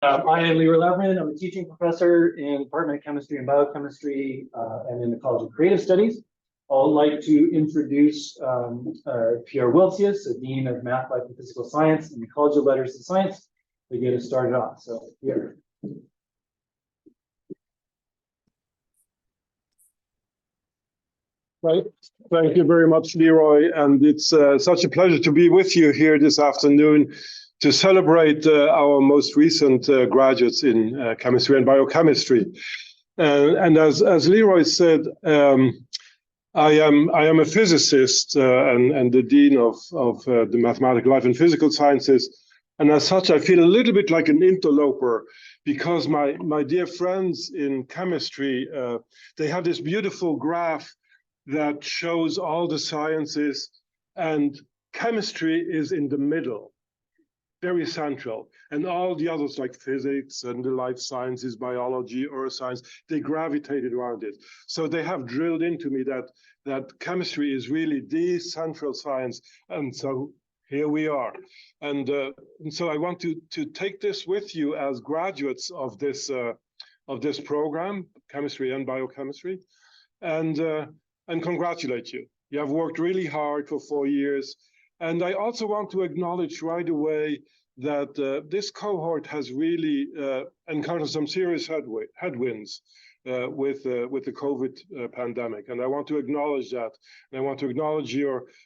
I am Leroy Leverman. I'm a teaching professor in the Department of Chemistry and Biochemistry and in the College of Creative Studies. I would like to introduce Pierre Wiltsius, a Dean of Math, Life, and Physical Science in the College of Letters and Science, to get us started off. So, Pierre. Right. Thank you very much, Leroy. And it's such a pleasure to be with you here this afternoon to celebrate our most recent graduates in chemistry and biochemistry. And as Leroy said, I am a physicist and the dean of the mathematical life and physical sciences. And as such, I feel a little bit like an interloper because my dear friends in chemistry, they have this beautiful graph that shows all the sciences, and chemistry is in the middle, very central. And all the others like physics and the life sciences, biology, earth science, they gravitated around it. So they have drilled into me that chemistry is really the central science. And so here we are. And so I want to take this with you as graduates of this program, chemistry and biochemistry, and congratulate you. You have worked really hard for 4 years. And I also want to acknowledge right away that this cohort has really encountered some serious headwinds with the COVID pandemic. And I want to acknowledge that. And I want to acknowledge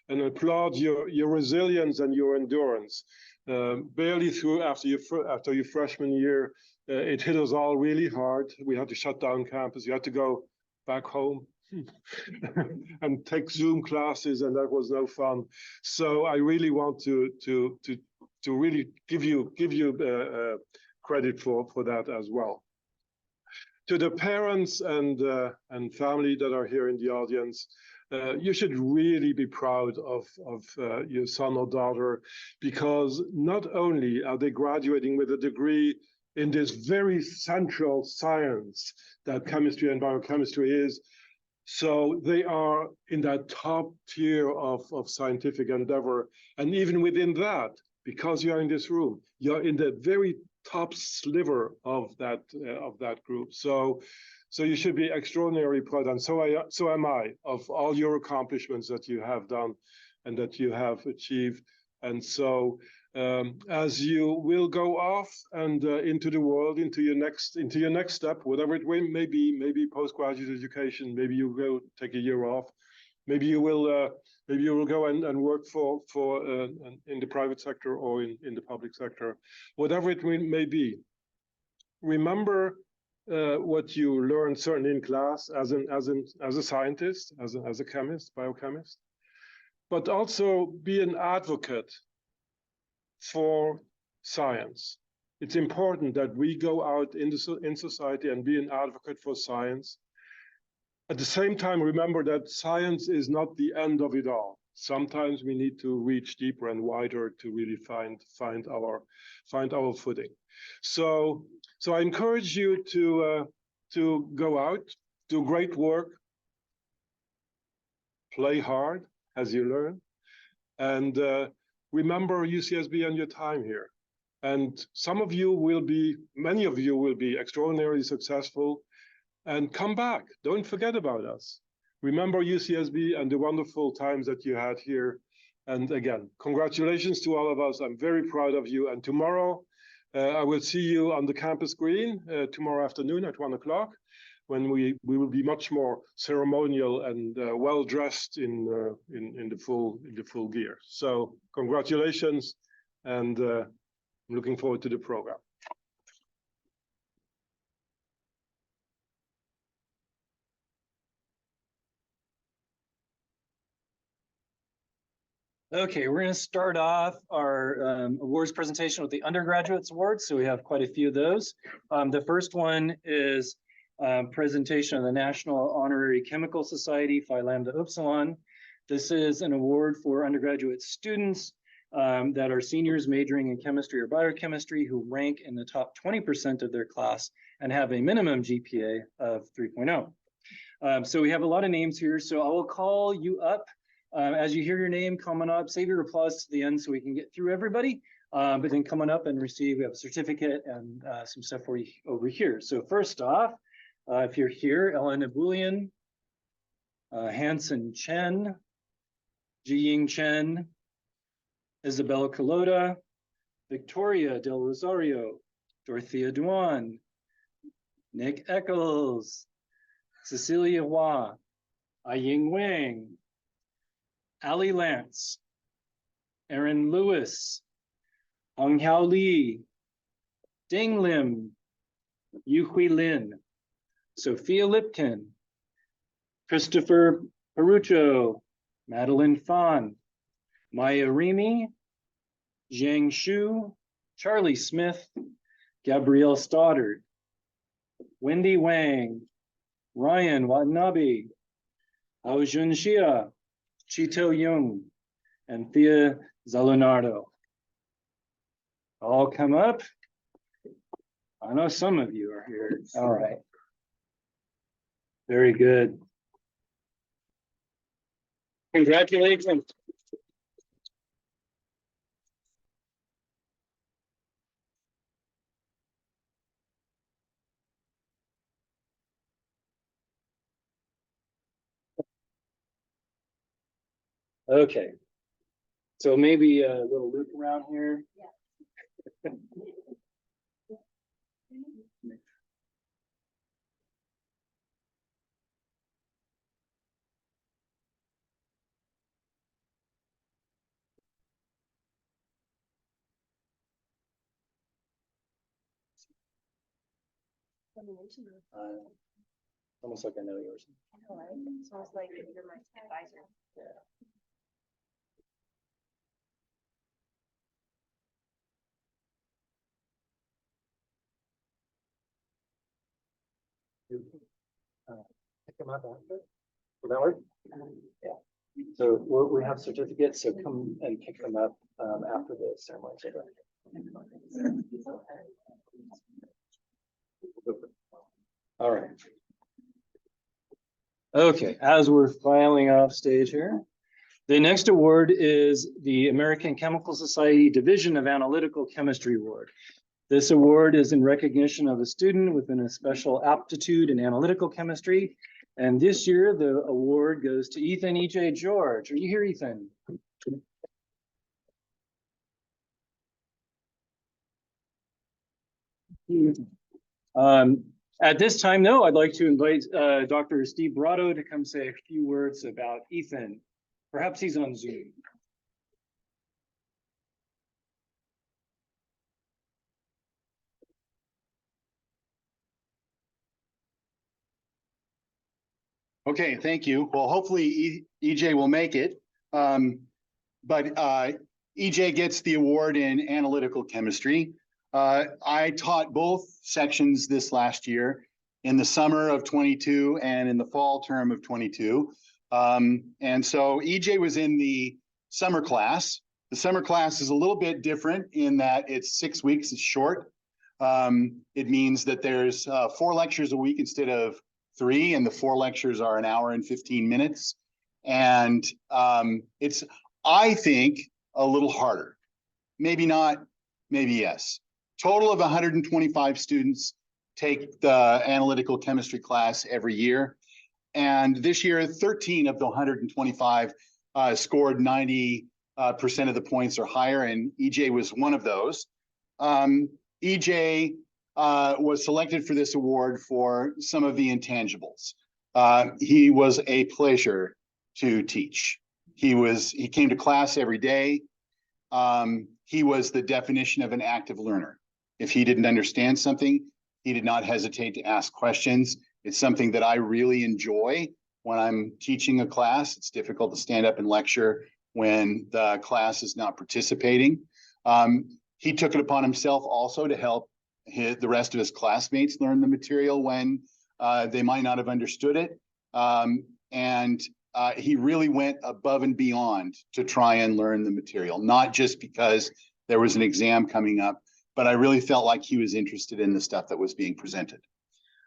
and applaud your resilience and your endurance. Barely through after your freshman year, it hit us all really hard. We had to shut down campus. You had to go back home and take Zoom classes, and that was no fun. So I really want to really give you credit for that as well. To the parents and family that are here in the audience, you should really be proud of your son or daughter, because not only are they graduating with a degree in this very central science that chemistry and biochemistry is, so they are in that top tier of scientific endeavor. And even within that, because you're in this room, you're in the very top sliver of that group. So you should be extraordinarily proud, and so am I, of all your accomplishments that you have done and that you have achieved. And so as you will go off and into the world, into your next step, whatever it may be, maybe postgraduate education, maybe you will take a year off, maybe you will go and work for in the private sector or in the public sector, whatever it may be. Remember what you learned certainly in class as a scientist, as a chemist, biochemist, but also be an advocate for science. It's important that we go out in society and be an advocate for science. At the same time, remember that science is not the end of it all. Sometimes we need to reach deeper and wider to really find our footing. So I encourage you to go out, do great work, play hard as you learn, and remember UCSB and your time here. And many of you will be extraordinarily successful, and come back. Don't forget about us. Remember UCSB and the wonderful times that you had here. And again, congratulations to all of us. I'm very proud of you. And tomorrow, I will see you on the campus green tomorrow afternoon at 1 o'clock, when we will be much more ceremonial and well dressed in the full gear. So congratulations, and I'm looking forward to the program. Okay, we're going to start off our awards presentation with the undergraduates awards. So we have quite a few of those. The first one is presentation of the National Honorary Chemical Society, Phi Lambda Upsilon. This is an award for undergraduate students that are seniors majoring in chemistry or biochemistry who rank in the top 20% of their class and have a minimum GPA of 3.0. So we have a lot of names here. So I will call you up. As you hear your name coming up, save your applause to the end so we can get through everybody. But then coming up and receive, we have a certificate and some stuff for you over here. So first off, if you're here, Ellen Abulian, Hanson Chen, Jiying Chen, Isabella Colota, Victoria Del Rosario, Dorothea Duan, Nick Eccles, Cecilia Hua, Aying Wang, Ali Lance, Aaron Lewis, Hong Hao Lee, Ding Lim, Yu Hui Lin, Sophia Lipkin, Christopher Perucho, Madeline Fan, Maya Remy, Zhang Shu, Charlie Smith, Gabrielle Stoddard, Wendy Wang, Ryan Watanabe, Hao Junxia, Chito Yung, and Thea Zalonardo. All come up. I know some of you are here. All right. Very good. Congratulations. Okay. So maybe a little loop around here. Yeah. Almost like I know yours. I know, right? It's almost like you're my advisor. Yeah. Pick them up after. Will that work? Yeah. So we have certificates, so come and pick them up after the ceremony. All right. Okay, as we're filing off stage here, the next award is the American Chemical Society Division of Analytical Chemistry Award. This award is in recognition of a student within a special aptitude in analytical chemistry. And this year, the award goes to Ethan E.J. George. Are you here, Ethan? At this time, though, I'd like to invite Dr. Steve Brotto to come say a few words about Ethan. Perhaps he's on Zoom. Okay, thank you. Well, hopefully EJ will make it. But EJ gets the award in analytical chemistry. I taught both sections this last year in the summer of 22 and in the fall term of 22. And so EJ was in the summer class. The summer class is a little bit different in that it's 6 weeks, it's short. It means that there's 4 lectures a week instead of 3, and the 4 lectures are 1 hour and 15 minutes. And it's, I think, a little harder. Maybe not, maybe yes. Total of 125 students take the analytical chemistry class every year. And this year, 13 of the 125 scored 90% of the points or higher, and EJ was one of those. EJ was selected for this award for some of the intangibles. He was a pleasure to teach. He came to class every day. He was the definition of an active learner. If he didn't understand something, he did not hesitate to ask questions. It's something that I really enjoy when I'm teaching a class. It's difficult to stand up and lecture when the class is not participating. He took it upon himself also to help the rest of his classmates learn the material when they might not have understood it. And he really went above and beyond to try and learn the material, not just because there was an exam coming up, but I really felt like he was interested in the stuff that was being presented.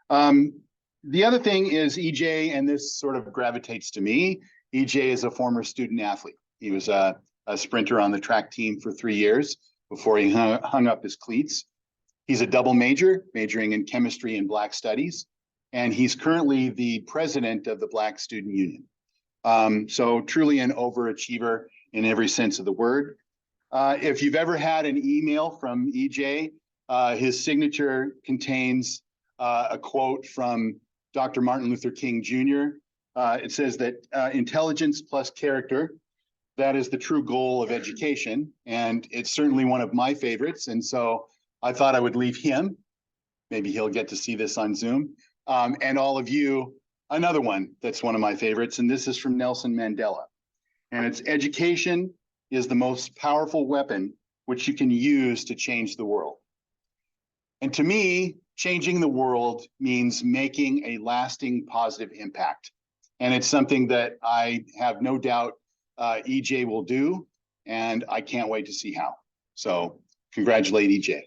The other thing is EJ, and this sort of gravitates to me, EJ is a former student athlete. He was a sprinter on the track team for 3 years. before he hung up his cleats. He's a double major, majoring in chemistry and Black studies, and he's currently the president of the Black Student Union. So truly an overachiever in every sense of the word. If you've ever had an email from EJ, his signature contains a quote from Dr. Martin Luther King Jr. It says that intelligence plus character, that is the true goal of education. And it's certainly one of my favorites. And so I thought I would leave him. Maybe he'll get to see this on Zoom. And all of you, another one that's one of my favorites. And this is from Nelson Mandela. And it's education is the most powerful weapon which you can use to change the world. And to me, changing the world means making a lasting positive impact. And it's something that I have no doubt EJ will do, and I can't wait to see how. So congratulate EJ.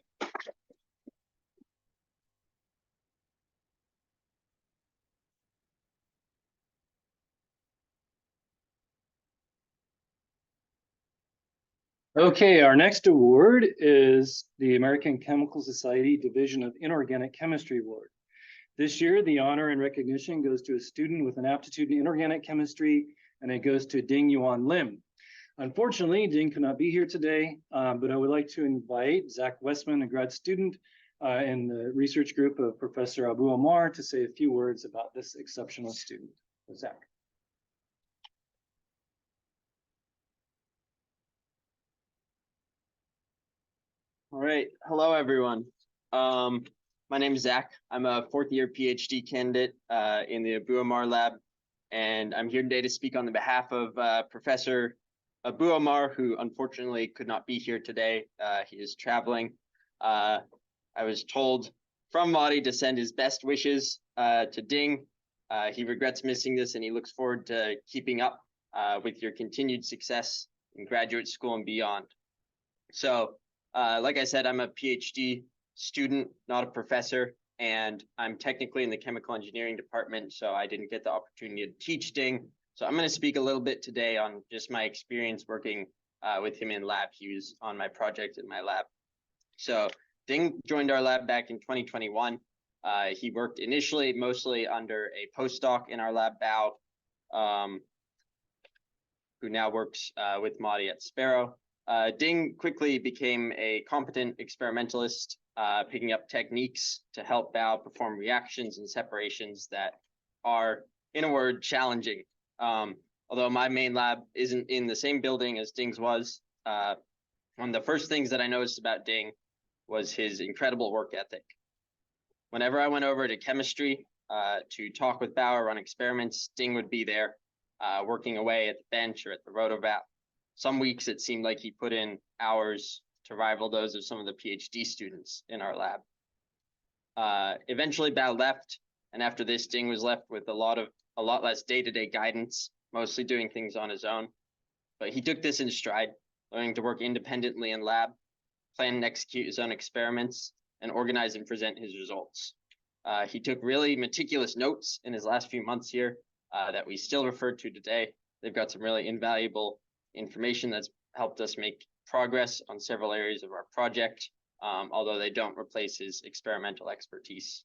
Okay, our next award is the American Chemical Society Division of Inorganic Chemistry Award. This year, the honor and recognition goes to a student with an aptitude in inorganic chemistry, and it goes to Ding Yuan Lim. Unfortunately, Ding could not be here today, but I would like to invite Zach Westman, a grad student in the research group of Professor Abu Omar, to say a few words about this exceptional student. Zach. All right. Hello, everyone. My name is Zach. I'm a fourth-year PhD candidate in the Abu Omar lab, and I'm here today to speak on the behalf of Professor Abu Omar, who unfortunately could not be here today. He is traveling. I was told from Madi to send his best wishes to Ding. He regrets missing this, and he looks forward to keeping up with your continued success in graduate school and beyond. So, like I said, I'm a PhD student, not a professor, and I'm technically in the chemical engineering department, so I didn't get the opportunity to teach Ding. So I'm going to speak a little bit today on just my experience working with him in lab. He was on my project in my lab. So Ding joined our lab back in 2021. He worked initially mostly under a postdoc in our lab, Bao, who now works with Madi at Sparrow. Ding quickly became a competent experimentalist, picking up techniques to help Bao perform reactions and separations that are, in a word, challenging. Although my main lab isn't in the same building as Ding's was, one of the first things that I noticed about Ding was his incredible work ethic. Whenever I went over to chemistry to talk with Bao or run experiments, Ding would be there, working away at the bench or at the rotovac. Some weeks it seemed like he put in hours to rival those of some of the PhD students in our lab. Eventually Bao left, and after this, Ding was left with a lot less day-to-day guidance, mostly doing things on his own. But he took this in stride, learning to work independently in lab, plan and execute his own experiments, and organize and present his results. He took really meticulous notes in his last few months here that we still refer to today. They've got some really invaluable information that's helped us make progress on several areas of our project, although they don't replace his experimental expertise.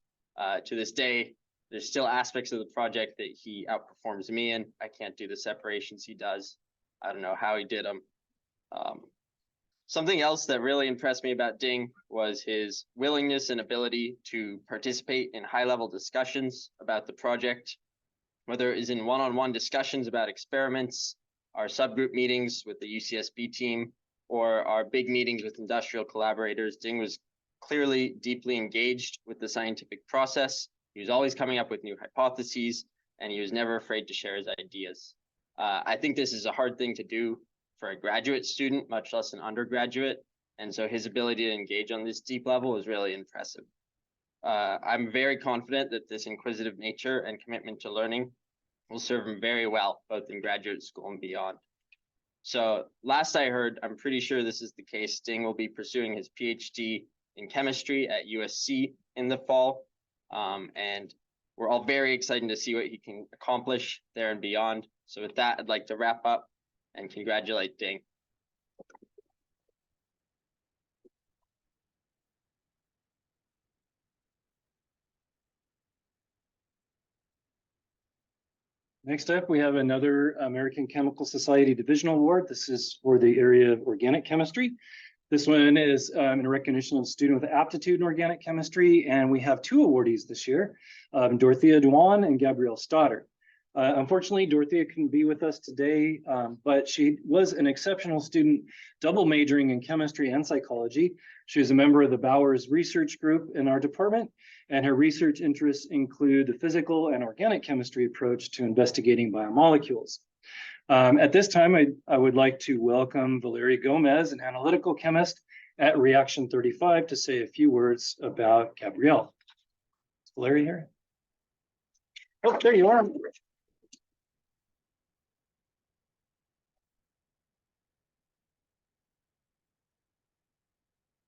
To this day, there's still aspects of the project that he outperforms me in. I can't do the separations he does. I don't know how he did them. Something else that really impressed me about Ding was his willingness and ability to participate in high-level discussions about the project, whether it is in one-on-one discussions about experiments, our subgroup meetings with the UCSB team, or our big meetings with industrial collaborators. Ding was clearly deeply engaged with the scientific process. He was always coming up with new hypotheses, and he was never afraid to share his ideas. I think this is a hard thing to do for a graduate student, much less an undergraduate. And so his ability to engage on this deep level is really impressive. I'm very confident that this inquisitive nature and commitment to learning will serve him very well, both in graduate school and beyond. So last I heard, I'm pretty sure this is the case, Ding will be pursuing his PhD in chemistry at USC in the fall. And we're all very excited to see what he can accomplish there and beyond. So with that, I'd like to wrap up and congratulate Ding. Next up, we have another American Chemical Society Divisional Award. This is for the area of organic chemistry. This one is in recognition of a student with aptitude in organic chemistry, and we have two awardees this year, Dorothea Duan and Gabrielle Stoddard. Unfortunately, Dorothea couldn't be with us today, but she was an exceptional student, double majoring in chemistry and psychology. She was a member of the Bowers Research Group in our department, and her research interests include the physical and organic chemistry approach to investigating biomolecules. At this time, I would like to welcome Valeria Gomez, an analytical chemist at Reaction 35, to say a few words about Gabrielle. Is Valeria here? Oh, there you are.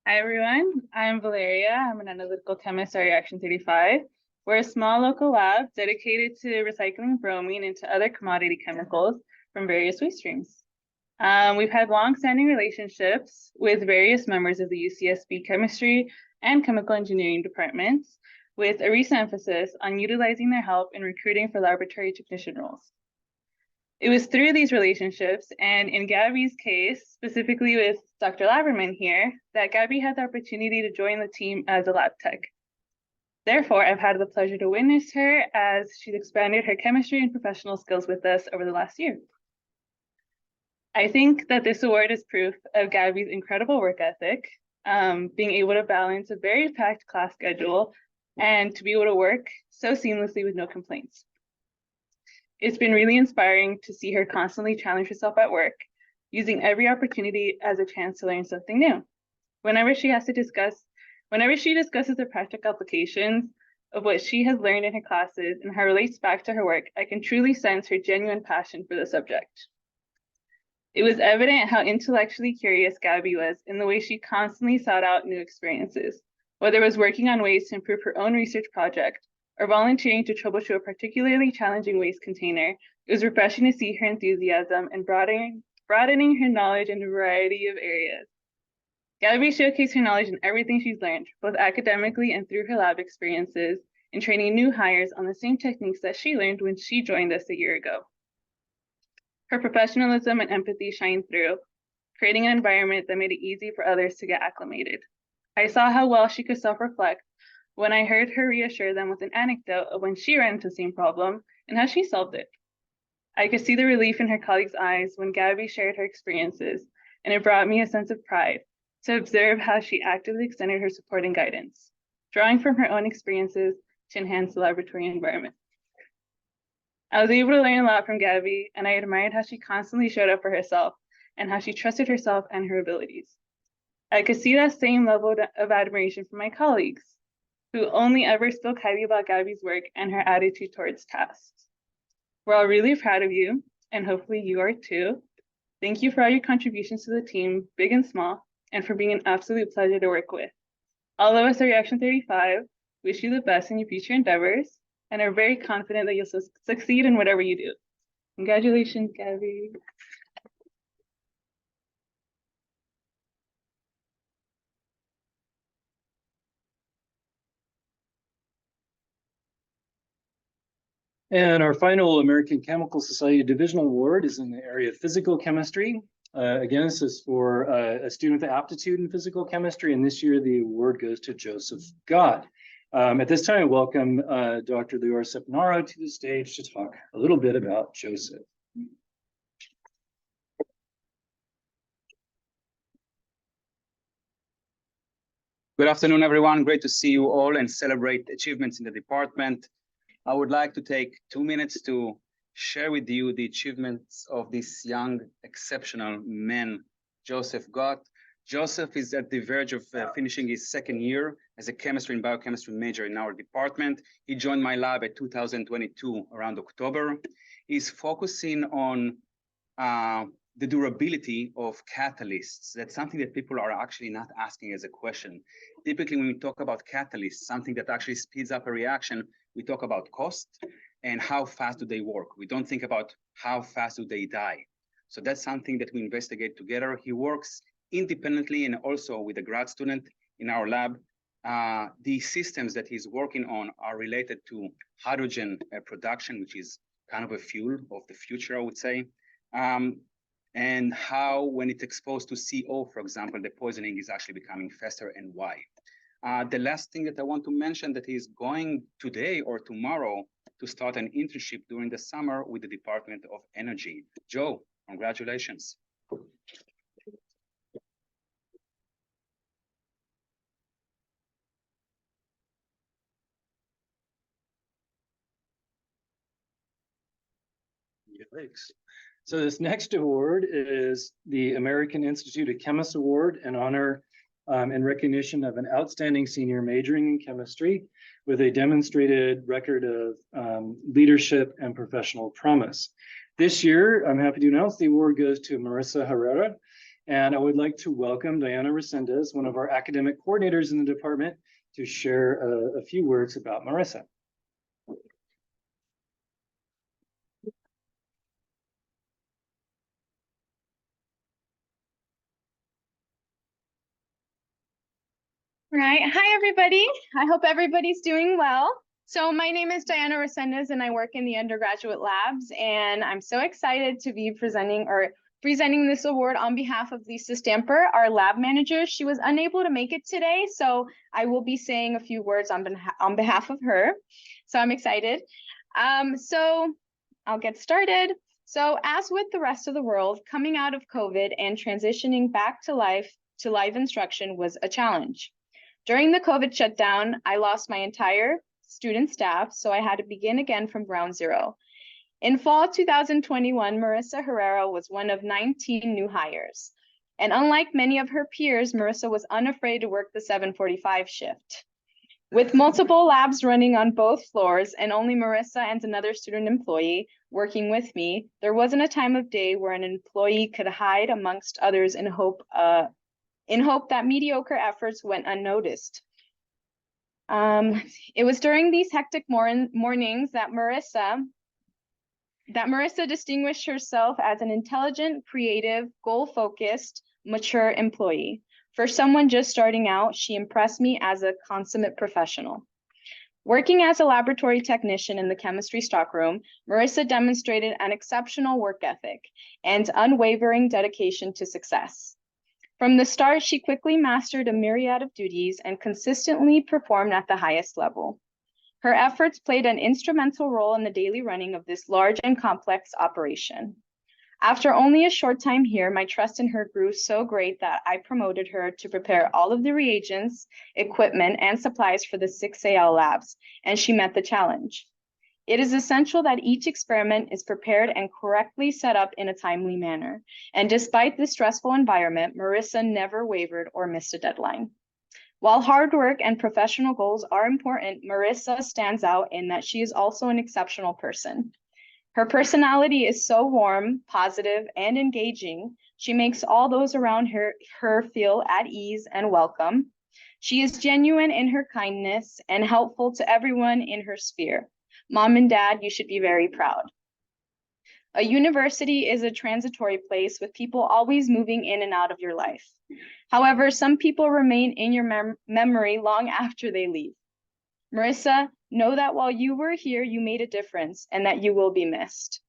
Hi everyone, I'm Valeria. I'm an analytical chemist at Reaction 35. We're a small local lab dedicated to recycling bromine into other commodity chemicals from various waste streams. We've had long-standing relationships with various members of the UCSB chemistry and chemical engineering departments, with a recent emphasis on utilizing their help in recruiting for laboratory technician roles. It was through these relationships, and in Gabby's case, specifically with Dr. Laberman here, that Gabby had the opportunity to join the team as a lab tech. Therefore, I've had the pleasure to witness her as she's expanded her chemistry and professional skills with us over the last year. I think that this award is proof of Gabby's incredible work ethic, being able to balance a very packed class schedule and to be able to work so seamlessly with no complaints. It's been really inspiring to see her constantly challenge herself at work, using every opportunity as a chance to learn something new. Whenever she discusses the practical applications of what she has learned in her classes and how it relates back to her work, I can truly sense her genuine passion for the subject. It was evident how intellectually curious Gabby was in the way she constantly sought out new experiences, whether it was working on ways to improve her own research project or volunteering to troubleshoot a particularly challenging waste container. It was refreshing to see her enthusiasm and broadening her knowledge in a variety of areas. Gabby showcased her knowledge in everything she's learned, both academically and through her lab experiences, in training new hires on the same techniques that she learned when she joined us a year ago. Her professionalism and empathy shined through, creating an environment that made it easy for others to get acclimated. I saw how well she could self-reflect when I heard her reassure them with an anecdote of when she ran into the same problem and how she solved it. I could see the relief in her colleagues' eyes when Gabby shared her experiences, and it brought me a sense of pride to observe how she actively extended her support and guidance, drawing from her own experiences to enhance the laboratory environment. I was able to learn a lot from Gabby, and I admired how she constantly showed up for herself and how she trusted herself and her abilities. I could see that same level of admiration from my colleagues, who only ever spoke highly about Gabby's work and her attitude towards tasks. We're all really proud of you, and hopefully you are too. Thank you for all your contributions to the team, big and small, and for being an absolute pleasure to work with. All of us at Reaction 35 wish you the best in your future endeavors and are very confident that you'll succeed in whatever you do. Congratulations, Gabby. And our final American Chemical Society Divisional Award is in the area of physical chemistry. Again, this is for a student with aptitude in physical chemistry, and this year the award goes to Joseph Gott. At this time, I welcome Dr. Lior Sepnaro to the stage to talk a little bit about Joseph. Good afternoon, everyone. Great to see you all and celebrate achievements in the department. I would like to take 2 minutes to share with you the achievements of this young, exceptional man, Joseph Gott. Joseph is at the verge of finishing his second year as a chemistry and biochemistry major in our department. He joined my lab at 2022, around October. He's focusing on the durability of catalysts. That's something that people are actually not asking as a question. Typically, when we talk about catalysts, something that actually speeds up a reaction, we talk about cost and how fast do they work. We don't think about how fast do they die. So that's something that we investigate together. He works independently and also with a grad student in our lab. The systems that he's working on are related to hydrogen production, which is kind of a fuel of the future, I would say. And how, when it's exposed to CO, for example, the poisoning is actually becoming faster, and why. The last thing that I want to mention, that he's going today or tomorrow to start an internship during the summer with the Department of Energy. Joe, congratulations. Thanks. So this next award is the American Institute of Chemists Award in honor and recognition of an outstanding senior majoring in chemistry with a demonstrated record of leadership and professional promise. This year, I'm happy to announce the award goes to Marissa Herrera, and I would like to welcome Diana Resendez, one of our academic coordinators in the department, to share a few words about Marissa. Right. Hi, everybody. I hope everybody's doing well. So my name is Diana Resendez, and I work in the undergraduate labs, and I'm so excited to be presenting this award on behalf of Lisa Stamper, our lab manager. She was unable to make it today, so I will be saying a few words on behalf of her. So I'm excited. So I'll get started. So as with the rest of the world, coming out of COVID and transitioning back to live instruction was a challenge. During the COVID shutdown, I lost my entire student staff, so I had to begin again from ground zero. In fall 2021, Marissa Herrera was one of 19 new hires. And unlike many of her peers, Marissa was unafraid to work the 7:45 shift. With multiple labs running on both floors and only Marissa and another student employee working with me, there wasn't a time of day where an employee could hide amongst others in hope that mediocre efforts went unnoticed. It was during these hectic mornings that Marissa distinguished herself as an intelligent, creative, goal-focused, mature employee. For someone just starting out, she impressed me as a consummate professional. Working as a laboratory technician in the chemistry stockroom, Marissa demonstrated an exceptional work ethic and unwavering dedication to success. From the start, she quickly mastered a myriad of duties and consistently performed at the highest level. Her efforts played an instrumental role in the daily running of this large and complex operation. After only a short time here, my trust in her grew so great that I promoted her to prepare all of the reagents, equipment, and supplies for the 6AL labs, and she met the challenge. It is essential that each experiment is prepared and correctly set up in a timely manner. And despite this stressful environment, Marissa never wavered or missed a deadline. While hard work and professional goals are important, Marissa stands out in that she is also an exceptional person. Her personality is so warm, positive, and engaging. She makes all those around her feel at ease and welcome. She is genuine in her kindness and helpful to everyone in her sphere. Mom and Dad, you should be very proud. A university is a transitory place with people always moving in and out of your life. However, some people remain in your memory long after they leave. Marissa, know that while you were here, you made a difference and that you will be missed.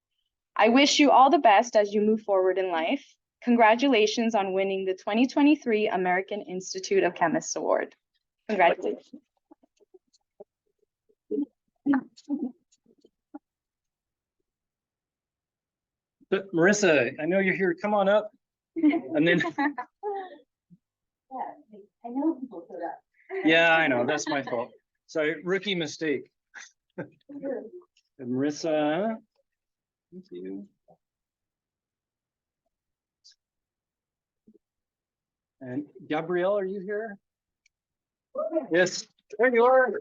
I wish you all the best as you move forward in life. Congratulations on winning the 2023 American Institute of Chemists Award. Congratulations. But Marissa, I know you're here. Come on up. And then, Yeah, I know people showed up. yeah, I know. That's my fault. Sorry, rookie mistake. And Marissa, thank you. And Gabrielle, are you here? Yes, there you are.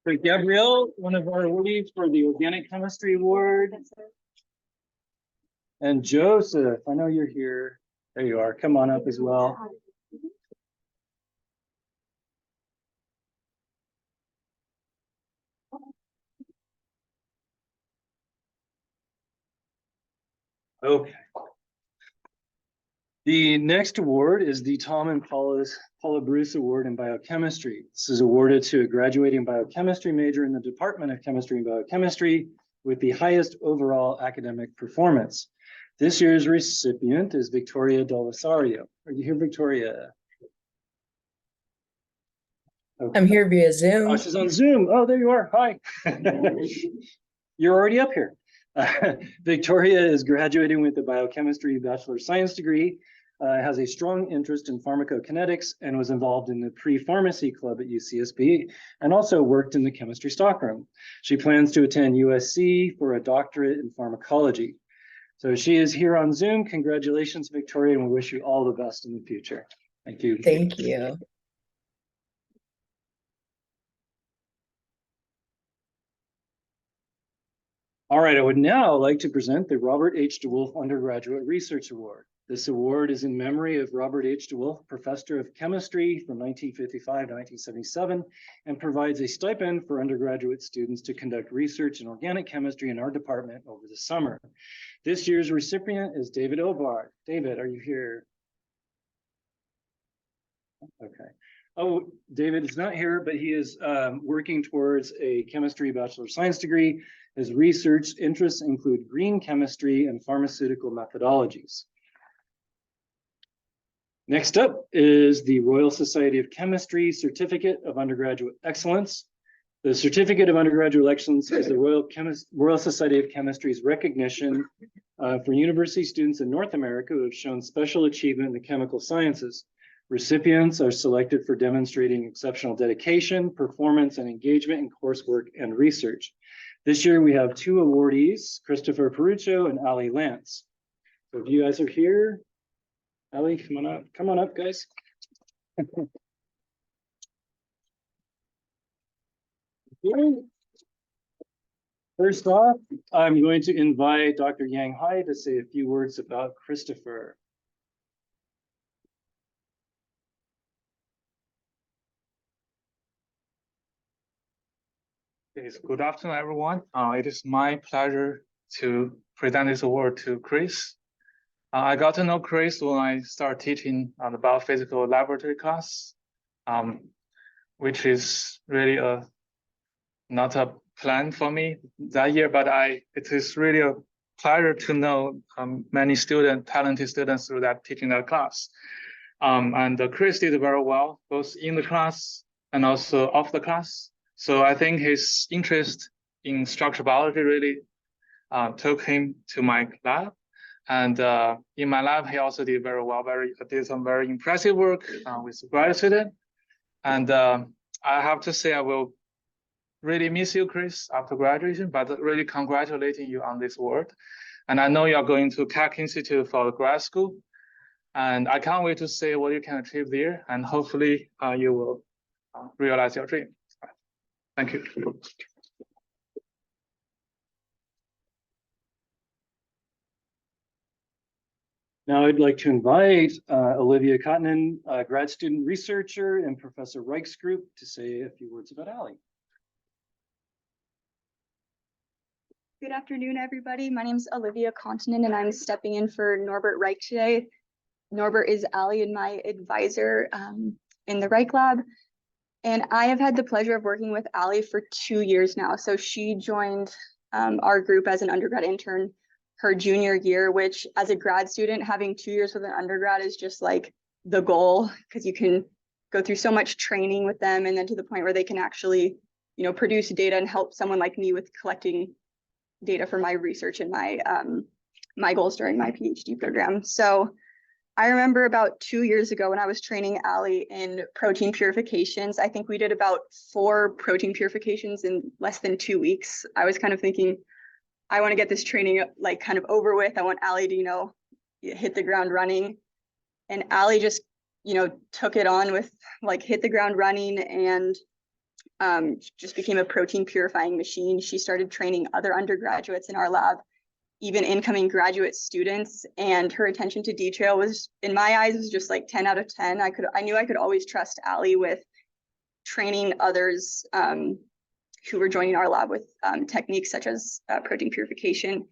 So Gabrielle, one of our awardees for the Organic Chemistry Award. And Joseph, I know you're here. There you are. Come on up as well. Okay. The next award is the Tom and Paula Bruce Award in Biochemistry. This is awarded to a graduating biochemistry major in the Department of Chemistry and Biochemistry with the highest overall academic performance. This year's recipient is Victoria Del Rosario. Are you here, Victoria? Okay. I'm here via Zoom. Oh, she's on Zoom. Oh, there you are. Hi. You're already up here. Victoria is graduating with a biochemistry Bachelor of Science degree, has a strong interest in pharmacokinetics, and was involved in the pre-pharmacy club at UCSB, and also worked in the chemistry stockroom. She plans to attend USC for a doctorate in pharmacology. So she is here on Zoom. Congratulations, Victoria, and we wish you all the best in the future. Thank you. Thank you. All right, I would now like to present the Robert H. DeWolf Undergraduate Research Award. This award is in memory of Robert H. DeWolf, Professor of Chemistry from 1955 to 1977, and provides a stipend for undergraduate students to conduct research in organic chemistry in our department over the summer. This year's recipient is David Obard. David, are you here? Okay. Oh, David is not here, but he is working towards a chemistry Bachelor of Science degree. His research interests include green chemistry and pharmaceutical methodologies. Next up is the Royal Society of Chemistry Certificate of Undergraduate Excellence. The Certificate of Undergraduate Excellence is the Royal Society of Chemistry's recognition for university students in North America who have shown special achievement in the chemical sciences. Recipients are selected for demonstrating exceptional dedication, performance, and engagement in coursework and research. This year we have two awardees, Christopher Peruccio and Ali Lance. So if you guys are here, Ali, come on up, guys. First off, I'm going to invite Dr. Yang Hai to say a few words about Christopher. Yes, good afternoon, everyone. It is my pleasure to present this award to Chris. I got to know Chris when I started teaching the biophysical laboratory class, which is really not a plan for me that year, but it is really a pleasure to know many talented students through that teaching that class. And Chris did very well, both in the class and also off the class. So I think his interest in structural biology really took him to my lab. And in my lab, he also did very well, did some very impressive work with graduate student. And I have to say, I will really miss you, Chris, after graduation, but really congratulating you on this award. And I know you are going to Keck Institute for grad school. And I can't wait to see what you can achieve there. And hopefully you will realize your dream. Thank you. Now I'd like to invite Olivia Cottonen, grad student researcher and Professor Reich's group, to say a few words about Ali. Good afternoon, everybody. My name is Olivia Continen, and I'm stepping in for Norbert Reich today. Norbert is Ali and my advisor in the Reich Lab. And I have had the pleasure of working with Ali for 2 years now. So she joined our group as an undergrad intern her junior year, which as a grad student, having 2 years with an undergrad is just like the goal, because you can go through so much training with them, and then to the point where they can actually, produce data and help someone like me with collecting data for my research and my goals during my PhD program. So I remember about 2 years ago when I was training Ali in protein purifications. I think we did about 4 protein purifications in less than 2 weeks. I was kind of thinking, I want to get this training like kind of over with. I want Ali to, hit the ground running. And Ali just, took it on with hit the ground running and just became a protein purifying machine. She started training other undergraduates in our lab, even incoming graduate students, and her attention to detail was, in my eyes, was just like 10 out of 10. I knew I could always trust Ali with training others who were joining our lab with techniques such as protein purification.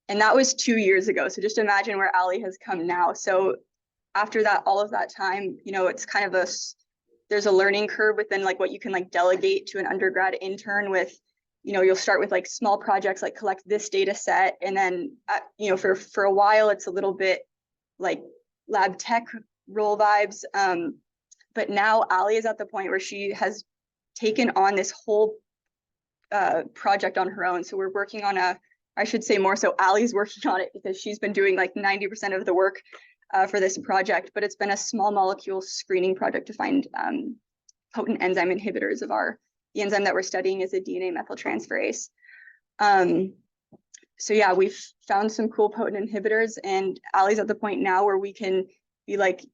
And that was 2 years ago. So just imagine where Ali has come now. So after that, all of that time, it's kind of there's a learning curve within what you can delegate to an undergrad intern with, you'll start with like small projects, like collect this data set. And then, for a while, it's a little bit like lab tech role vibes. But now Ali is at the point where she has taken on this whole project on her own. So we're working on I should say more so Ali's working on it, because she's been doing like 90% of the work for this project, but it's been a small molecule screening project to find potent enzyme inhibitors of the enzyme that we're studying is a DNA methyltransferase. So yeah, we've found some cool potent inhibitors, and Ali's at the point now where we can be like,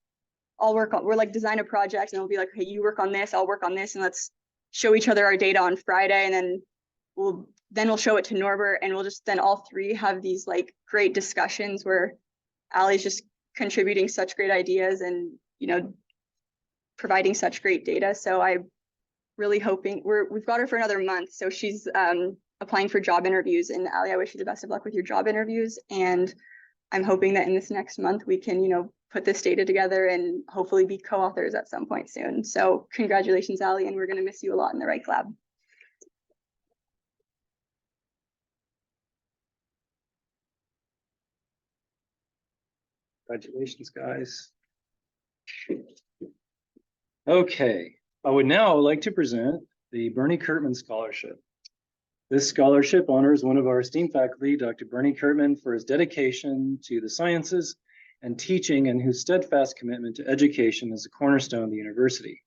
we're like design a project, and we'll be like, hey, you work on this, I'll work on this, and let's show each other our data on Friday, and then we'll show it to Norbert, and we'll just then all three have these like great discussions where Ali's just contributing such great ideas and providing such great data. So I'm really hoping we've got her for another month, so she's applying for job interviews. And Ali, I wish you the best of luck with your job interviews, and I'm hoping that in this next month we can put this data together and hopefully be co-authors at some point soon. So congratulations, Ali, and we're going to miss you a lot in the Reich Lab. Congratulations, guys. Okay, I would now like to present the Bernie Kurtman Scholarship. This scholarship honors one of our esteemed faculty, Dr. Bernie Kurtman, for his dedication to the sciences and teaching, and whose steadfast commitment to education is a cornerstone of the university.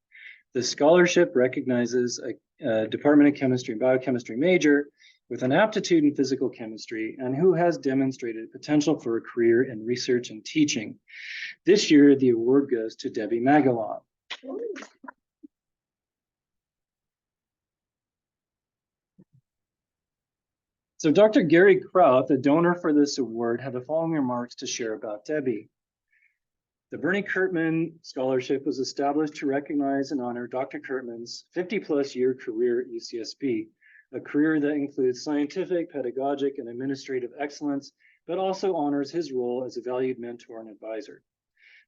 This scholarship recognizes a Department of Chemistry and Biochemistry major with an aptitude in physical chemistry and who has demonstrated potential for a career in research and teaching. This year, the award goes to Debbie Magalon. So Dr. Gary Kraut, the donor for this award, had the following remarks to share about Debbie. The Bernie Kurtman Scholarship was established to recognize and honor Dr. Kurtman's 50-plus year career at UCSB, a career that includes scientific, pedagogic, and administrative excellence, but also honors his role as a valued mentor and advisor.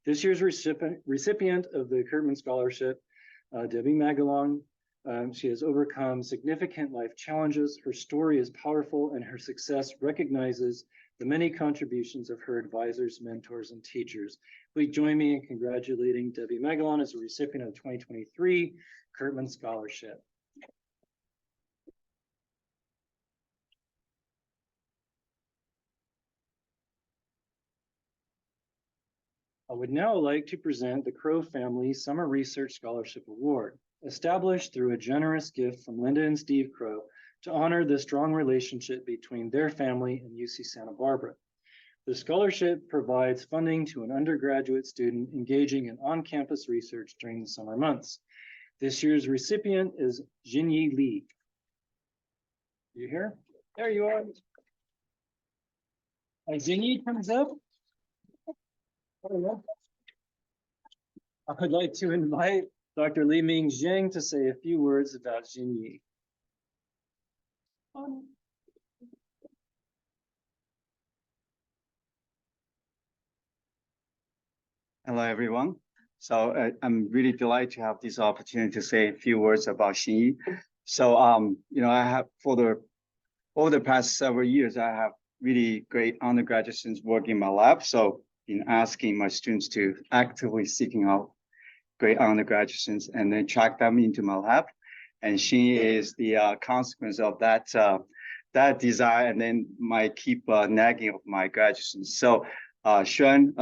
This year's recipient of the Kurtman Scholarship, Debbie Magalon, she has overcome significant life challenges. Her story is powerful, and her success recognizes the many contributions of her advisors, mentors, and teachers. Please join me in congratulating Debbie Magalon as a recipient of the 2023 Kurtman Scholarship. I would now like to present the Crow Family Summer Research Scholarship Award, established through a generous gift from Linda and Steve Crow to honor the strong relationship between their family and UC Santa Barbara. The scholarship provides funding to an undergraduate student engaging in on-campus research during the summer months. This year's recipient is Jinyi Li. You here? There you are. Jinyi comes up. I would like to invite Dr. Li Ming Zheng to say a few words about Jinyi. Hello, everyone. So I'm really delighted to have this opportunity to say a few words about Xinyi. So, I have over the past several years, I have really great undergraduate students working in my lab. So in asking my students to actively seeking out great undergraduate students and then track them into my lab. And Xinyi is the consequence of that desire, and then might keep nagging of my graduate students. So Xuan,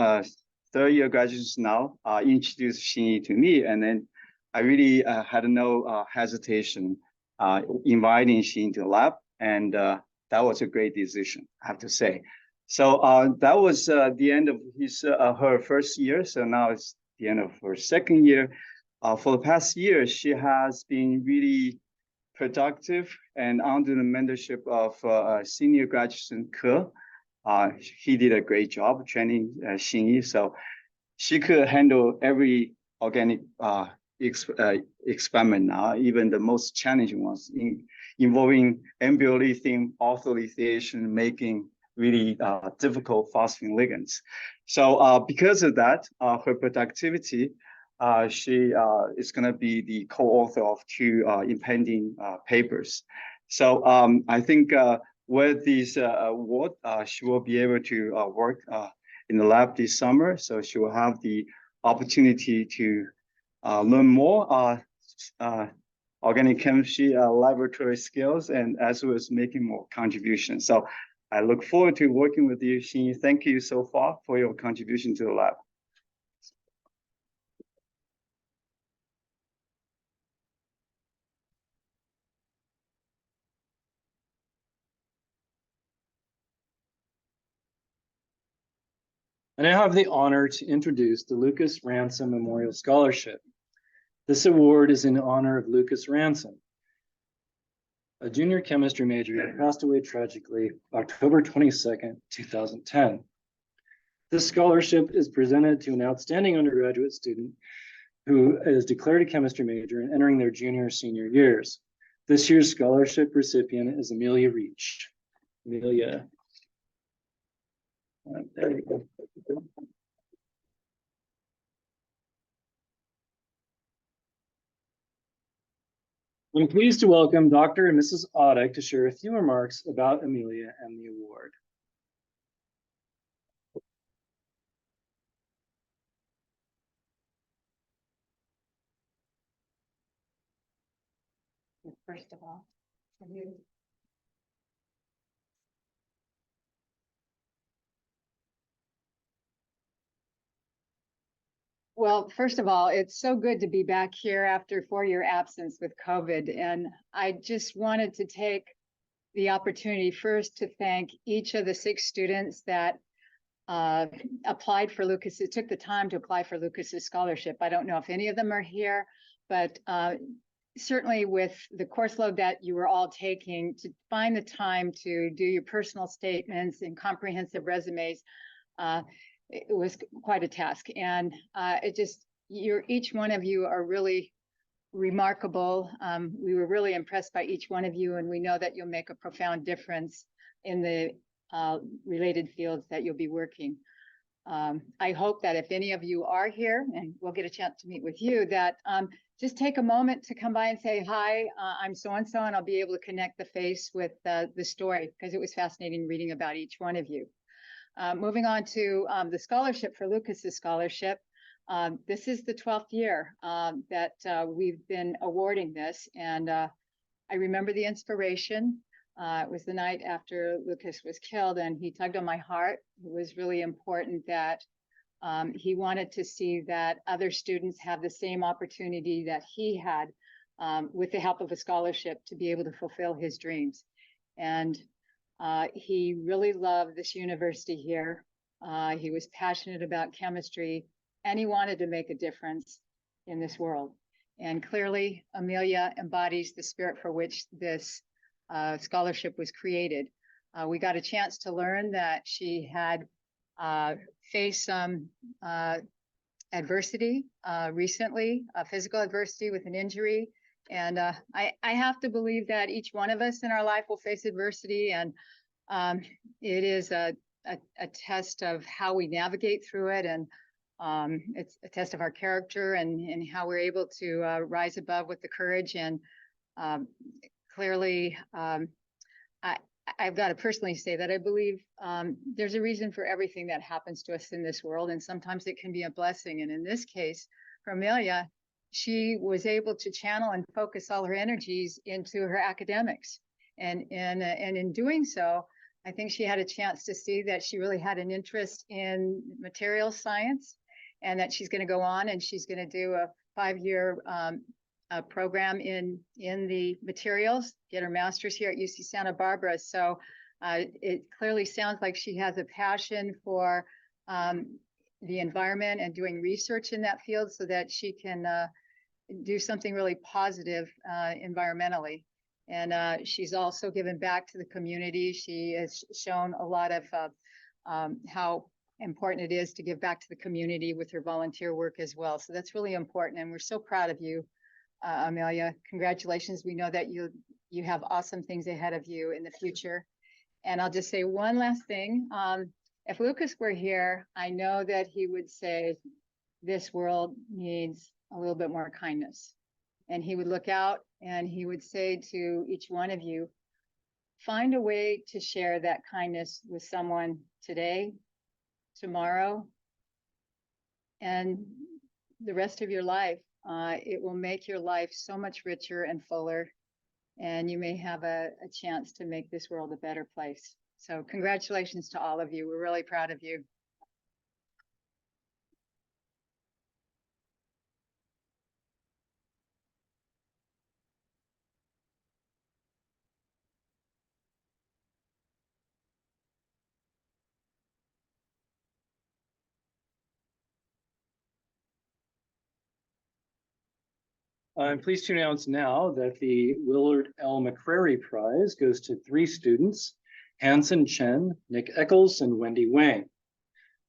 third-year graduates now introduced Xinyi to me, and then I really had no hesitation inviting Xinyi to the lab, and that was a great decision, I have to say. So that was the end of her first year. So now it's the end of her second year. For the past year, she has been really productive and under the mentorship of senior graduate student Ke. He did a great job training Xinyi, so she could handle every organic experiment now, even the most challenging ones involving embryo lithium, ortholithiation, making really difficult phosphine ligands. So because of that, her productivity, she is going to be the co-author of two impending papers. So I think with this award, she will be able to work in the lab this summer. So she will have the opportunity to learn more organic chemistry laboratory skills, and as well as making more contributions. So I look forward to working with you, Xin. Thank you so far for your contribution to the lab. And I have the honor to introduce the Lucas Ransom Memorial Scholarship. This award is in honor of Lucas Ransom, a junior chemistry major who passed away tragically October 22nd, 2010. This scholarship is presented to an outstanding undergraduate student who is declared a chemistry major and entering their junior or senior years. This year's scholarship recipient is Amelia Reach. Amelia. There we go. I'm pleased to welcome Dr. and Mrs. Audick to share a few remarks about Amelia and the award. First of all, well, first of all, it's so good to be back here after 4-year absence with COVID. And I just wanted to take the opportunity first to thank each of the 6 students that applied for Lucas. It took the time to apply for Lucas's scholarship. I don't know if any of them are here, but certainly with the course load that you were all taking, to find the time to do your personal statements and comprehensive resumes, it was quite a task. And each one of you are really remarkable. We were really impressed by each one of you, and we know that you'll make a profound difference in the related fields that you'll be working. I hope that if any of you are here, and we'll get a chance to meet with you, that just take a moment to come by and say, hi, I'm so-and-so, and I'll be able to connect the face with the story, because it was fascinating reading about each one of you. Moving on to the scholarship for Lucas's scholarship. This is the 12th year that we've been awarding this, and I remember the inspiration. It was the night after Lucas was killed, and he tugged on my heart. It was really important that he wanted to see that other students have the same opportunity that he had with the help of a scholarship to be able to fulfill his dreams. And he really loved this university here. He was passionate about chemistry, and he wanted to make a difference in this world. And clearly, Amelia embodies the spirit for which this scholarship was created. We got a chance to learn that she had faced some adversity recently, physical adversity with an injury. And I have to believe that each one of us in our life will face adversity, and it is a test of how we navigate through it, and it's a test of our character and how we're able to rise above with the courage. And clearly, I've got to personally say that I believe there's a reason for everything that happens to us in this world, and sometimes it can be a blessing. And in this case, for Amelia, she was able to channel and focus all her energies into her academics. And in doing so, I think she had a chance to see that she really had an interest in materials science, and that she's going to go on and she's going to do a 5-year program in the materials, get her master's here at UC Santa Barbara. So it clearly sounds like she has a passion for the environment and doing research in that field, so that she can do something really positive environmentally. And she's also given back to the community. She has shown a lot of how important it is to give back to the community with her volunteer work as well. So that's really important, and we're so proud of you, Amelia. Congratulations. We know that you have awesome things ahead of you in the future. And I'll just say one last thing. If Lucas were here, I know that he would say this world needs a little bit more kindness. And he would look out and he would say to each one of you, find a way to share that kindness with someone today, tomorrow, and the rest of your life. It will make your life so much richer and fuller, and you may have a chance to make this world a better place. So congratulations to all of you. We're really proud of you. I'm pleased to announce now that the Willard L. McCrary Prize goes to 3 students, Hanson Chen, Nick Eccles, and Wendy Wang.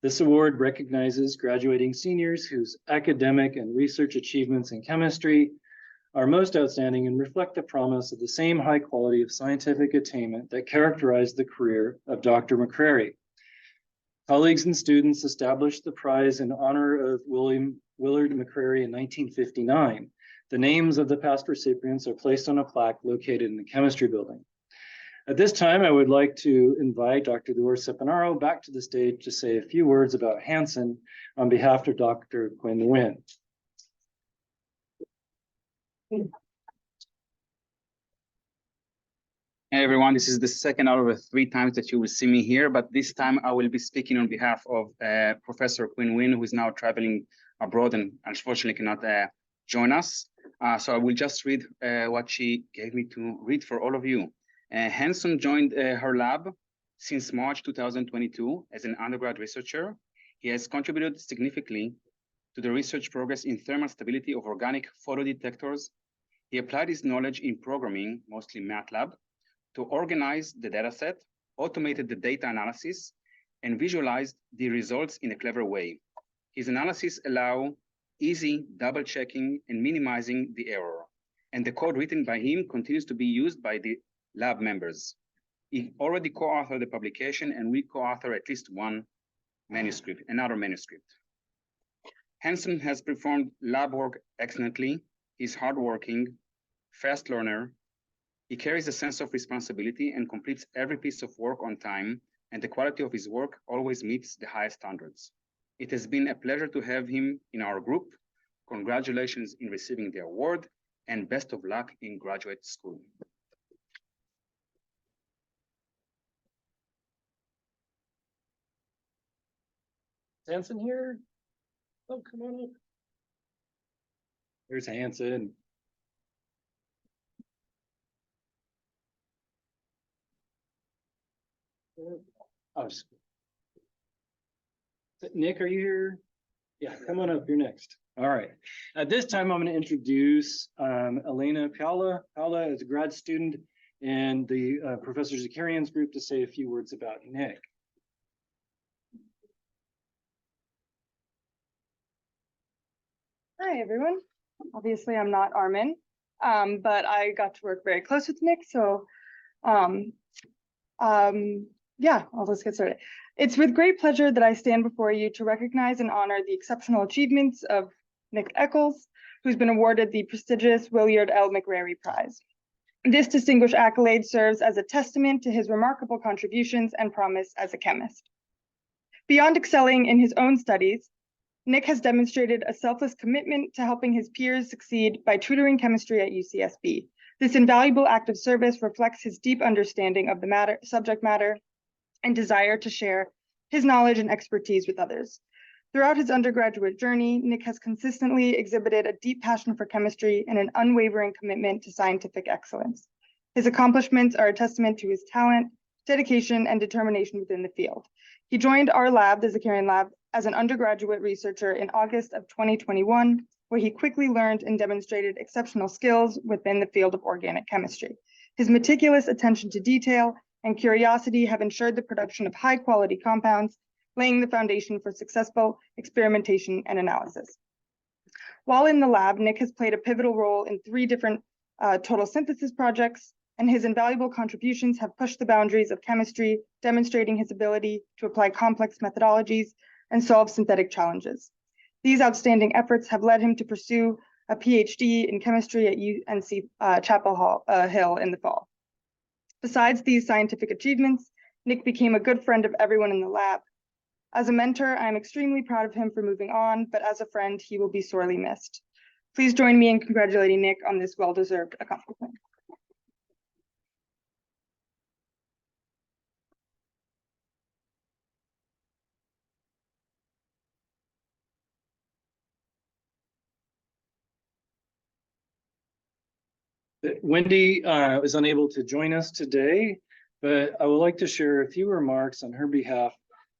This award recognizes graduating seniors whose academic and research achievements in chemistry are most outstanding and reflect the promise of the same high quality of scientific attainment that characterized the career of Dr. McCrary. Colleagues and students established the prize in honor of Willard McCrary in 1959. The names of the past recipients are placed on a plaque located in the chemistry building. At this time, I would like to invite Dr. Dolores Sepanaro back to the stage to say a few words about Hanson on behalf of Dr. Quinn Nguyen. Hey everyone, this is the second out of the 3 times that you will see me here, but this time I will be speaking on behalf of Professor Quinn Nguyen, who is now traveling abroad and unfortunately cannot join us. So I will just read what she gave me to read for all of you. Hanson joined her lab since March 2022 as an undergrad researcher. He has contributed significantly to the research progress in thermal stability of organic photodetectors. He applied his knowledge in programming, mostly MATLAB, to organize the dataset, automated the data analysis, and visualized the results in a clever way. His analysis allow easy double checking and minimizing the error. And the code written by him continues to be used by the lab members. He already co-authored the publication, and we co-author at least one manuscript, another manuscript. Hanson has performed lab work excellently. He's hardworking, fast learner. He carries a sense of responsibility and completes every piece of work on time, and the quality of his work always meets the highest standards. It has been a pleasure to have him in our group. Congratulations in receiving the award, and best of luck in graduate school. Hanson here? Oh, come on up. There's Hanson. Oh, Nick, are you here? Yeah, come on up. You're next. All right. At this time, I'm going to introduce Elena Paula. Paula is a grad student in the Professor Zakarian's group to say a few words about Nick. Hi, everyone. Obviously, I'm not Armin, but I got to work very close with Nick. So, yeah, I'll just get started. It's with great pleasure that I stand before you to recognize and honor the exceptional achievements of Nick Eccles, who's been awarded the prestigious Willard L. McCrary Prize. This distinguished accolade serves as a testament to his remarkable contributions and promise as a chemist. Beyond excelling in his own studies, Nick has demonstrated a selfless commitment to helping his peers succeed by tutoring chemistry at UCSB. This invaluable act of service reflects his deep understanding of the subject matter and desire to share his knowledge and expertise with others. Throughout his undergraduate journey, Nick has consistently exhibited a deep passion for chemistry and an unwavering commitment to scientific excellence. His accomplishments are a testament to his talent, dedication, and determination within the field. He joined our lab, the Zakarian Lab, as an undergraduate researcher in August of 2021, where he quickly learned and demonstrated exceptional skills within the field of organic chemistry. His meticulous attention to detail and curiosity have ensured the production of high-quality compounds, laying the foundation for successful experimentation and analysis. While in the lab, Nick has played a pivotal role in 3 different total synthesis projects, and his invaluable contributions have pushed the boundaries of chemistry, demonstrating his ability to apply complex methodologies and solve synthetic challenges. These outstanding efforts have led him to pursue a PhD in chemistry at UNC Chapel Hill in the fall. Besides these scientific achievements, Nick became a good friend of everyone in the lab. As a mentor, I am extremely proud of him for moving on, but as a friend, he will be sorely missed. Please join me in congratulating Nick on this well-deserved accomplishment. Wendy is unable to join us today, but I would like to share a few remarks on her behalf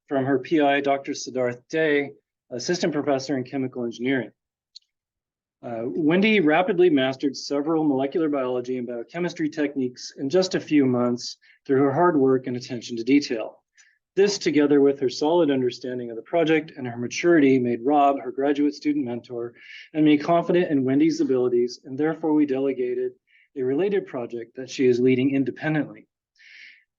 from her PI, Dr. Siddharth Day, assistant professor in chemical engineering. Wendy rapidly mastered several molecular biology and biochemistry techniques in just a few months through her hard work and attention to detail. This, together with her solid understanding of the project and her maturity, made Rob her graduate student mentor and me confident in Wendy's abilities, and therefore we delegated a related project that she is leading independently.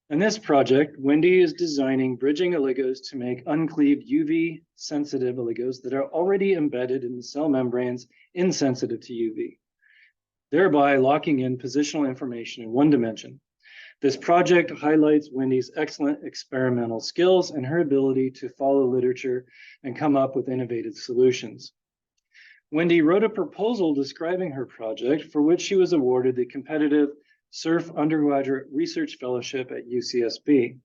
In this project, Wendy is designing bridging oligos to make uncleaved UV-sensitive oligos that are already embedded in the cell membranes insensitive to UV, thereby locking in positional information in one dimension. This project highlights Wendy's excellent experimental skills and her ability to follow literature and come up with innovative solutions. Wendy wrote a proposal describing her project, for which she was awarded the competitive SURF Undergraduate Research Fellowship at UCSB.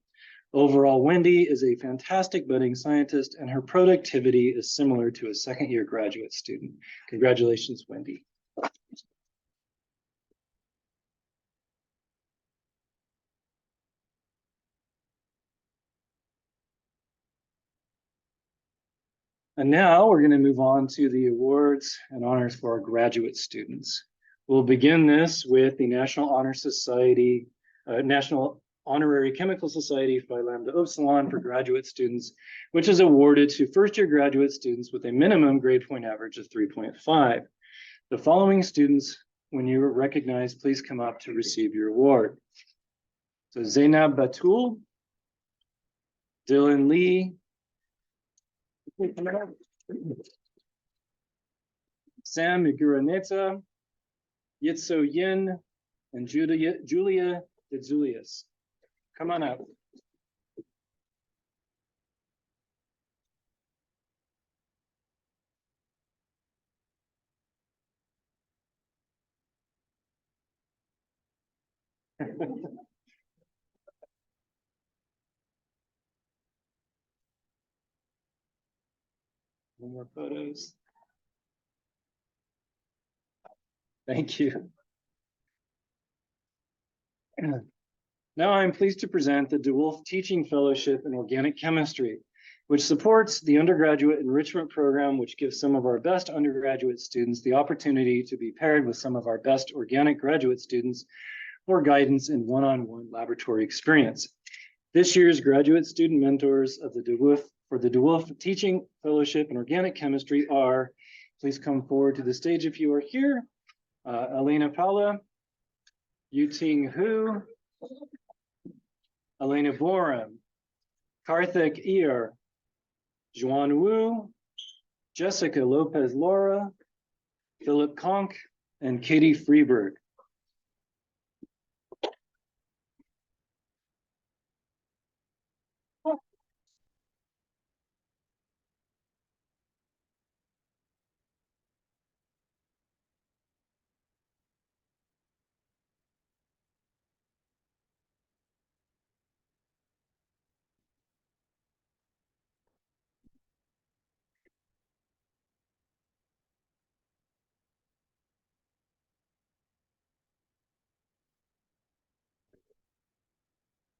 Overall, Wendy is a fantastic budding scientist, and her productivity is similar to a second-year graduate student. Congratulations, Wendy. And now we're going to move on to the awards and honors for our graduate students. We'll begin this with the National Honor Society, National Honorary Chemical Society Phi Lambda Upsilon for graduate students, which is awarded to first-year graduate students with a minimum grade point average of 3.5. The following students, when you are recognized, please come up to receive your award. So Zainab Batul, Dylan Lee, Sam Miguraneta, Yitso Yin, and Julia DeZulius. Come on up. One more photos. Thank you. Now I'm pleased to present the DeWolf Teaching Fellowship in Organic Chemistry, which supports the undergraduate enrichment program, which gives some of our best undergraduate students the opportunity to be paired with some of our best organic graduate students for guidance in one-on-one laboratory experience. This year's graduate student mentors of the DeWolf Teaching Fellowship in Organic Chemistry are, please come forward to the stage if you are here, Elena Paula, Yuting Hu, Elena Boram, Karthik Iyer, Juan Wu, Jessica Lopez Laura, Philip Konk, and Katie Freeberg.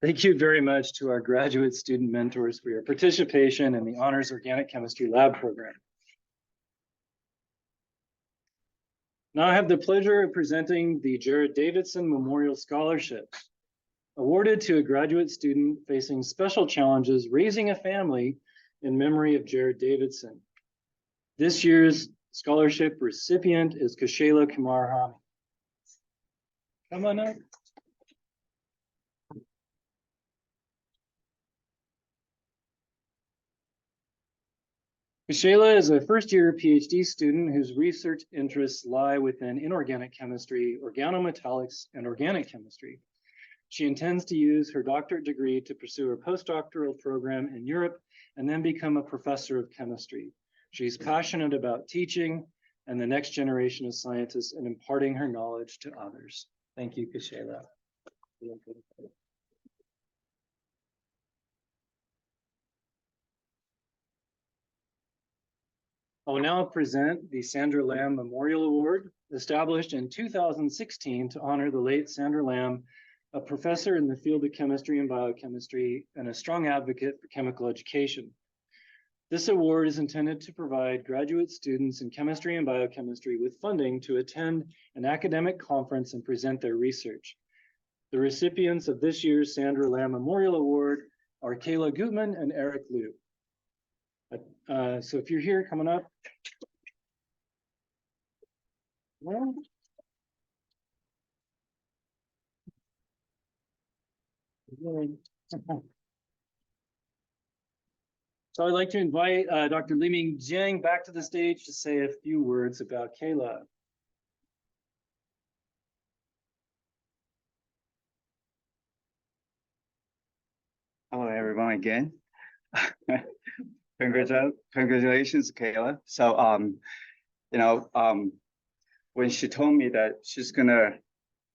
Thank you very much to our graduate student mentors for your participation in the Honors Organic Chemistry Lab program. Now I have the pleasure of presenting the Jared Davidson Memorial Scholarship, awarded to a graduate student facing special challenges raising a family in memory of Jared Davidson. This year's scholarship recipient is Kashayla Kamarhami. Come on up. Kashayla is a first-year PhD student whose research interests lie within inorganic chemistry, organometallics, and organic chemistry. She intends to use her doctorate degree to pursue her postdoctoral program in Europe and then become a professor of chemistry. She's passionate about teaching and the next generation of scientists and imparting her knowledge to others. Thank you, Kashayla. I will now present the Sandra Lamb Memorial Award, established in 2016 to honor the late Sandra Lamb, a professor in the field of chemistry and biochemistry and a strong advocate for chemical education. This award is intended to provide graduate students in chemistry and biochemistry with funding to attend an academic conference and present their research. The recipients of this year's Sandra Lamb Memorial Award are Kayla Gutman and Eric Liu. So if you're here coming up. Well, so I'd like to invite Dr. Liming Jiang back to the stage to say a few words about Kayla. Hello, everyone again. Congratulations, Kayla. So, when she told me that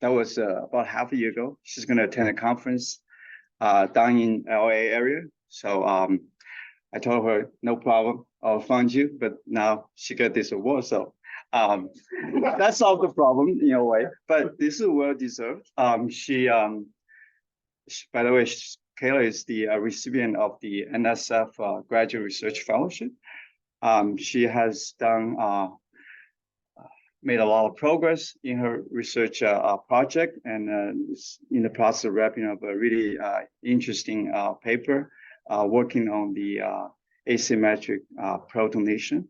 that was about half a year ago, she's gonna attend a conference down in LA area. So I told her, no problem, I'll fund you, but now she got this award. So that solved the problem in a way, but this is well deserved. By the way, Kayla is the recipient of the NSF Graduate Research Fellowship. She has made a lot of progress in her research project and is in the process of wrapping up a really interesting paper working on the asymmetric protonation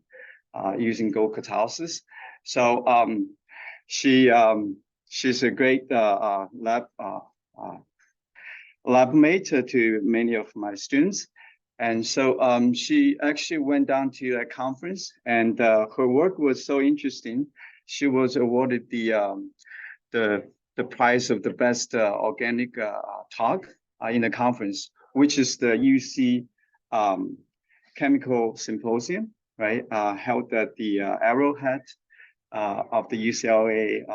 using gold catalysis. So she's a great lab mate to many of my students. And so she actually went down to a conference and her work was so interesting. She was awarded the prize of the best organic talk in the conference, which is the UC Chemical Symposium, right? Held at the Arrowhead of the UCLA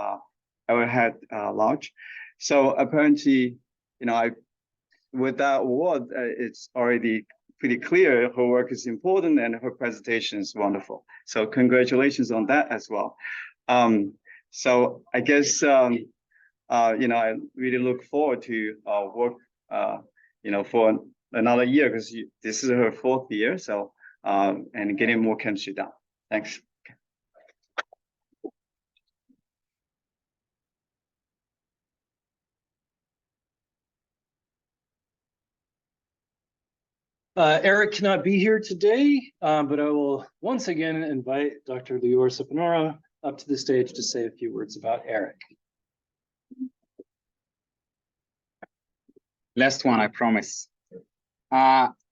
Arrowhead Lodge. So apparently, with that award, it's already pretty clear her work is important and her presentation is wonderful. So congratulations on that as well. So I guess, I really look forward to work, for another year because this is her 4th year. So, and getting more chemistry done. Thanks. Eric cannot be here today, but I will once again invite Dr. Lior Sipanora up to the stage to say a few words about Eric. Last one, I promise.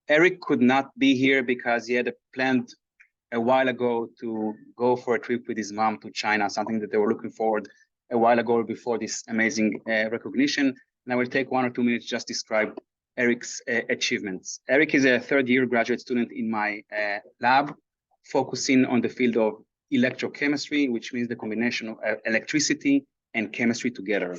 Eric could not be here because he had planned a while ago to go for a trip with his mom to China, something that they were looking forward a while ago before this amazing recognition. And I will take 1 or 2 minutes just describe Eric's achievements. Eric is a 3rd-year graduate student in my lab, focusing on the field of electrochemistry, which means the combination of electricity and chemistry together.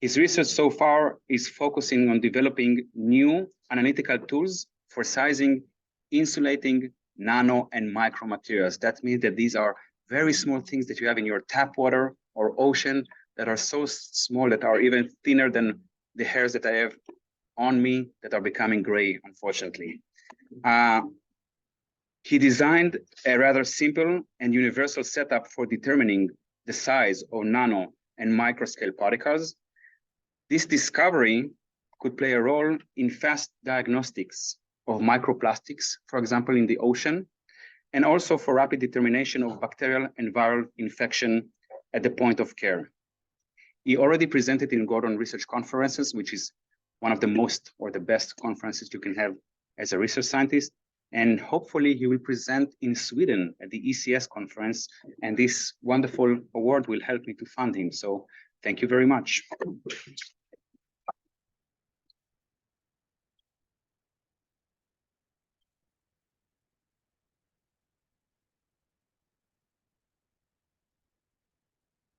His research so far is focusing on developing new analytical tools for sizing, insulating, nano and micro materials. That means that these are very small things that you have in your tap water or ocean that are so small that are even thinner than the hairs that I have on me that are becoming gray, unfortunately. He designed a rather simple and universal setup for determining the size of nano and microscale particles. This discovery could play a role in fast diagnostics of microplastics, for example, in the ocean, and also for rapid determination of bacterial and viral infection at the point of care. He already presented in Gordon research conferences, which is one of the most or the best conferences you can have as a research scientist. and hopefully he will present in Sweden at the ECS conference, and this wonderful award will help me to fund him. So thank you very much.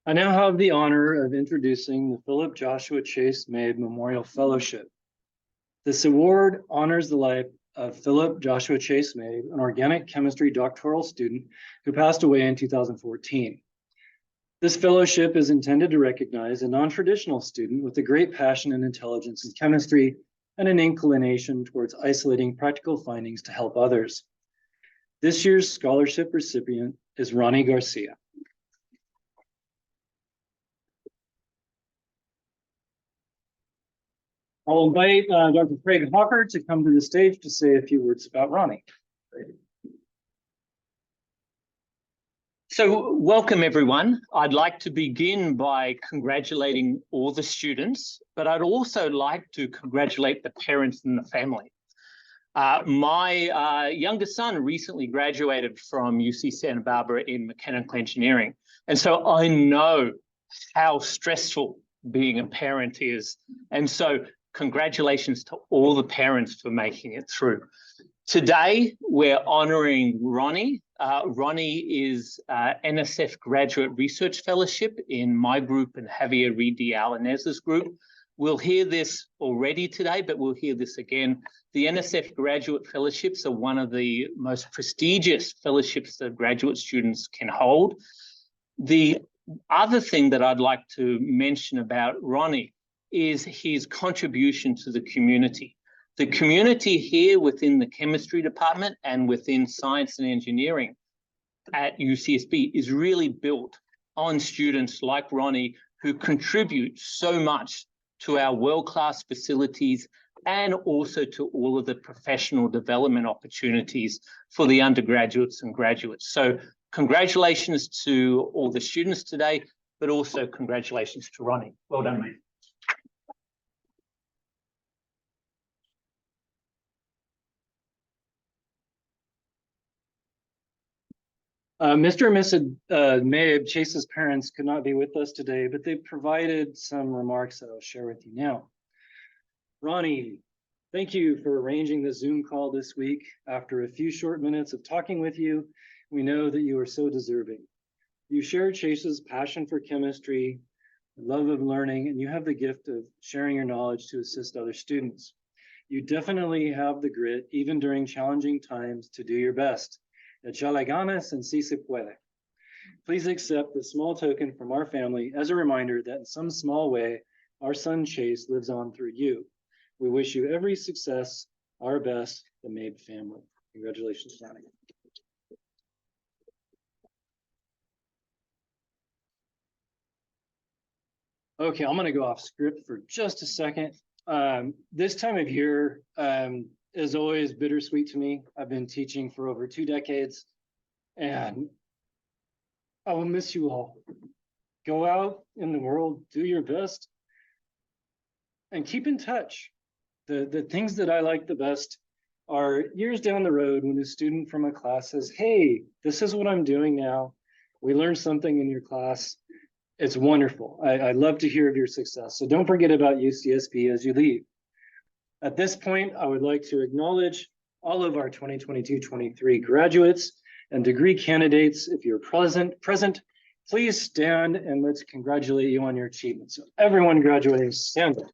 I now have the honor of introducing the Philip Joshua Chase Mabe Memorial Fellowship. This award honors the life of Philip Joshua Chase Mabe, an organic chemistry doctoral student who passed away in 2014. This fellowship is intended to recognize a non-traditional student with a great passion and intelligence in chemistry and an inclination towards isolating practical findings to help others. This year's scholarship recipient is Ronnie Garcia. I'll invite Dr. Craig Hawker to come to the stage to say a few words about Ronnie. So welcome everyone. I'd like to begin by congratulating all the students, but I'd also like to congratulate the parents and the family. My youngest son recently graduated from UC Santa Barbara in mechanical engineering. And so I know how stressful being a parent is. And so congratulations to all the parents for making it through. Today, we're honoring Ronnie. Ronnie is NSF Graduate Research Fellowship in my group and Javier Reed de Alanez's group. We'll hear this already today, but we'll hear this again. The NSF Graduate Fellowships are one of the most prestigious fellowships that graduate students can hold. The other thing that I'd like to mention about Ronnie is his contribution to the community. The community here within the chemistry department and within science and engineering at UCSB is really built on students like Ronnie who contribute so much to our world-class facilities and also to all of the professional development opportunities for the undergraduates and graduates. So congratulations to all the students today, but also congratulations to Ronnie. Well done, mate. Mr. and Mrs. Mabe, Chase's parents, could not be with us today, but they provided some remarks that I'll share with you now. Ronnie, thank you for arranging the Zoom call this week. After a few short minutes of talking with you, we know that you are so deserving. You share Chase's passion for chemistry, love of learning, and you have the gift of sharing your knowledge to assist other students. You definitely have the grit, even during challenging times, to do your best. Echale ganas and si se puede. Please accept this small token from our family as a reminder that in some small way, our son Chase lives on through you. We wish you every success, our best, the Mabe family. Congratulations, Ronnie. Okay, I'm gonna go off script for just a second. This time of year, is always bittersweet to me. I've been teaching for over 2 decades, and I will miss you all. Go out in the world, do your best, and keep in touch. The things that I like the best are years down the road when a student from a class says, hey, this is what I'm doing now. We learned something in your class. It's wonderful. I love to hear of your success. So don't forget about UCSB as you leave. At this point, I would like to acknowledge all of our 2022-23 graduates and degree candidates. If you're present, please stand and let's congratulate you on your achievements. So everyone graduating, stand up.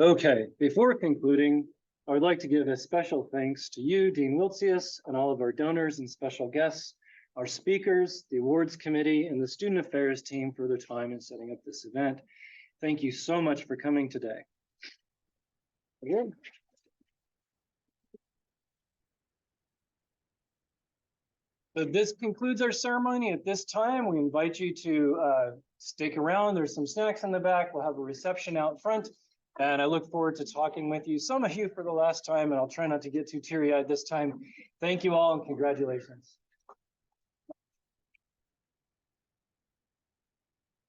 Okay, before concluding, I would like to give a special thanks to you, Dean Wiltsius, and all of our donors and special guests, our speakers, the awards committee, and the student affairs team for their time in setting up this event. Thank you so much for coming today. Again. So this concludes our ceremony. At this time, we invite you to stick around. There's some snacks in the back. We'll have a reception out front. And I look forward to talking with you, some of you for the last time, and I'll try not to get too teary-eyed this time. Thank you all and congratulations.